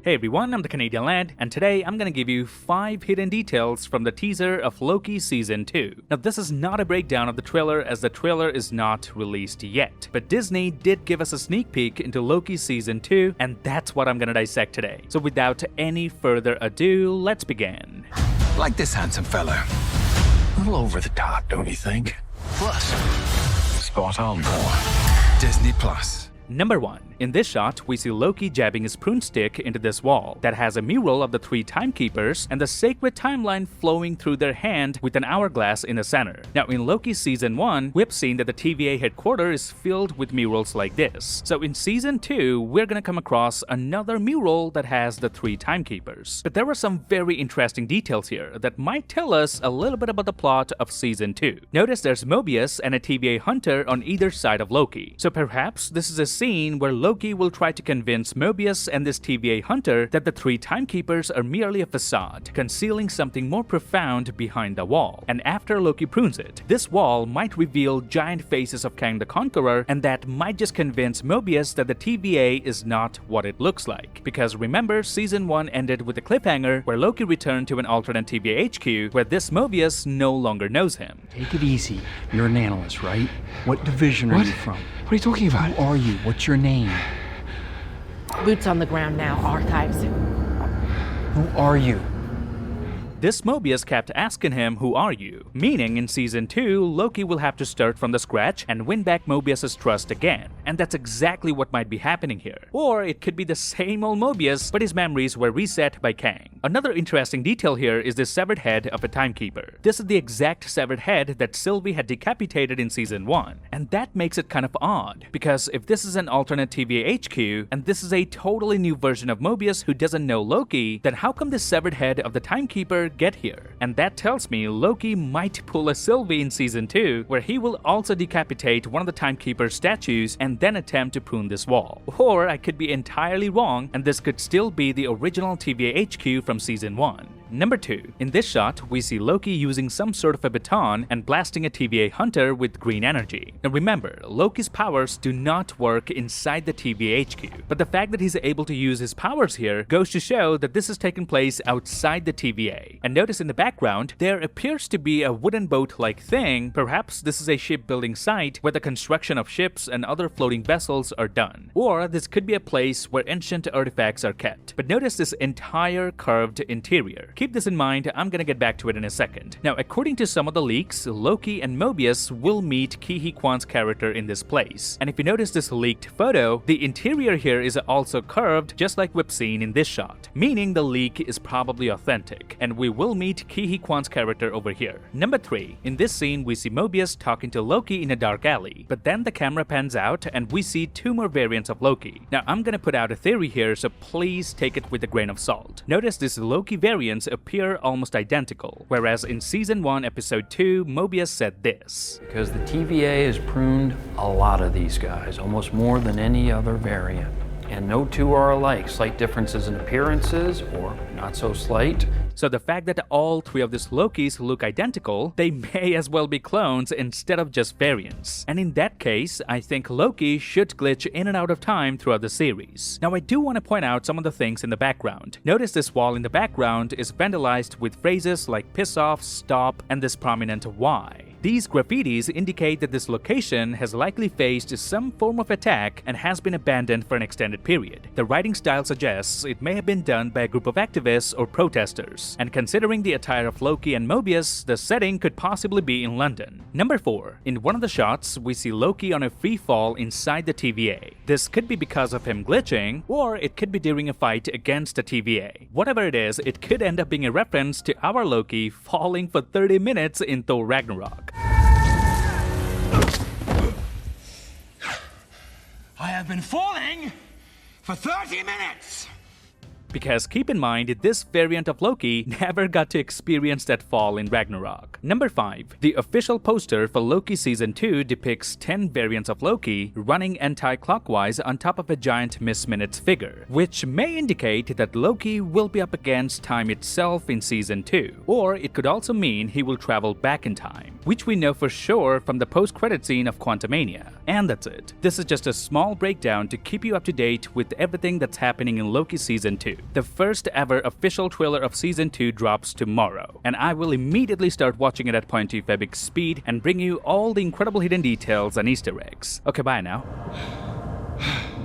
Hey everyone, I'm the Canadian Lad, and today I'm gonna give you 5 hidden details from the teaser of Loki Season 2. Now this is not a breakdown of the trailer as the trailer is not released yet, but Disney did give us a sneak peek into Loki Season 2, and that's what I'm gonna dissect today. So without any further ado, let's begin. Like this handsome fella. A little over the top, don't you think? Plus, spot on. Disney Plus. Number 1. In this shot, we see Loki jabbing his prune stick into this wall that has a mural of the 3 timekeepers and the sacred timeline flowing through their hand with an hourglass in the center. Now in Loki Season 1, we've seen that the TVA headquarters is filled with murals like this. So in Season 2, we're gonna come across another mural that has the 3 timekeepers. But there are some very interesting details here that might tell us a little bit about the plot of Season 2. Notice there's Mobius and a TVA hunter on either side of Loki. So perhaps this is a scene where Loki will try to convince Mobius and this TVA hunter that the 3 timekeepers are merely a facade, concealing something more profound behind the wall. And after Loki prunes it, this wall might reveal giant faces of Kang the Conqueror, and that might just convince Mobius that the TVA is not what it looks like. Because remember, Season 1 ended with a cliffhanger where Loki returned to an alternate TVA HQ where this Mobius no longer knows him. Take it easy. You're an analyst, right? What division are you from? What are you talking about? Who are you? What's your name? Boots on the ground now, archives. Who are you? This Mobius kept asking him, "Who are you?" Meaning in Season 2, Loki will have to start from the scratch and win back Mobius's trust again. And that's exactly what might be happening here. Or it could be the same old Mobius, but his memories were reset by Kang. Another interesting detail here is the severed head of a timekeeper. This is the exact severed head that Sylvie had decapitated in Season 1. And that makes it kind of odd, because if this is an alternate TVA HQ, and this is a totally new version of Mobius who doesn't know Loki, then how come the severed head of the timekeeper get here? And that tells me Loki might pull a Sylvie in Season 2, where he will also decapitate one of the timekeeper's statues and then attempt to prune this wall. Or I could be entirely wrong, and this could still be the original TVA HQ from Season 1. Number 2. In this shot, we see Loki using some sort of a baton and blasting a TVA hunter with green energy. Now remember, Loki's powers do not work inside the TVA HQ, but the fact that he's able to use his powers here goes to show that this is taking place outside the TVA. And notice in the background, there appears to be a wooden boat-like thing. Perhaps this is a shipbuilding site where the construction of ships and other floating vessels are done. Or this could be a place where ancient artifacts are kept. But notice this entire curved interior. Keep this in mind, I'm gonna get back to it in a second. Now, according to some of the leaks, Loki and Mobius will meet Ke Huy Quan's character in this place. And if you notice this leaked photo, the interior here is also curved, just like we've seen in this shot, meaning the leak is probably authentic, and we will meet Ke Huy Quan's character over here. Number 3. In this scene, we see Mobius talking to Loki in a dark alley, but then the camera pans out and we see 2 more variants of Loki. Now, I'm gonna put out a theory here, so please take it with a grain of salt. Notice these Loki variants appear almost identical, whereas in Season 1, Episode 2, Mobius said this. Because the TVA has pruned a lot of these guys, almost more than any other variant. And no two are alike. Slight differences in appearances, or not so slight. So the fact that all 3 of these Lokis look identical, they may as well be clones instead of just variants. And in that case, I think Loki should glitch in and out of time throughout the series. Now I do want to point out some of the things in the background. Notice this wall in the background is vandalized with phrases like piss off, stop, and this prominent Y. These graffitis indicate that this location has likely faced some form of attack and has been abandoned for an extended period. The writing style suggests it may have been done by a group of activists or protesters, and considering the attire of Loki and Mobius, the setting could possibly be in London. Number 4. In one of the shots, we see Loki on a free fall inside the TVA. This could be because of him glitching, or it could be during a fight against the TVA. Whatever it is, it could end up being a reference to our Loki falling for 30 minutes in Thor Ragnarok. I have been falling for 30 minutes! Because keep in mind, this variant of Loki never got to experience that fall in Ragnarok. Number 5. The official poster for Loki Season 2 depicts 10 variants of Loki running anti-clockwise on top of a giant Miss Minutes figure, which may indicate that Loki will be up against time itself in Season 2. Or it could also mean he will travel back in time, which we know for sure from the post-credit scene of Quantumania. And that's it. This is just a small breakdown to keep you up to date with everything that's happening in Loki Season 2. The first ever official trailer of Season 2 drops tomorrow, and I will immediately start watching it at .2 speed and bring you all the incredible hidden details and Easter eggs. Okay, bye now.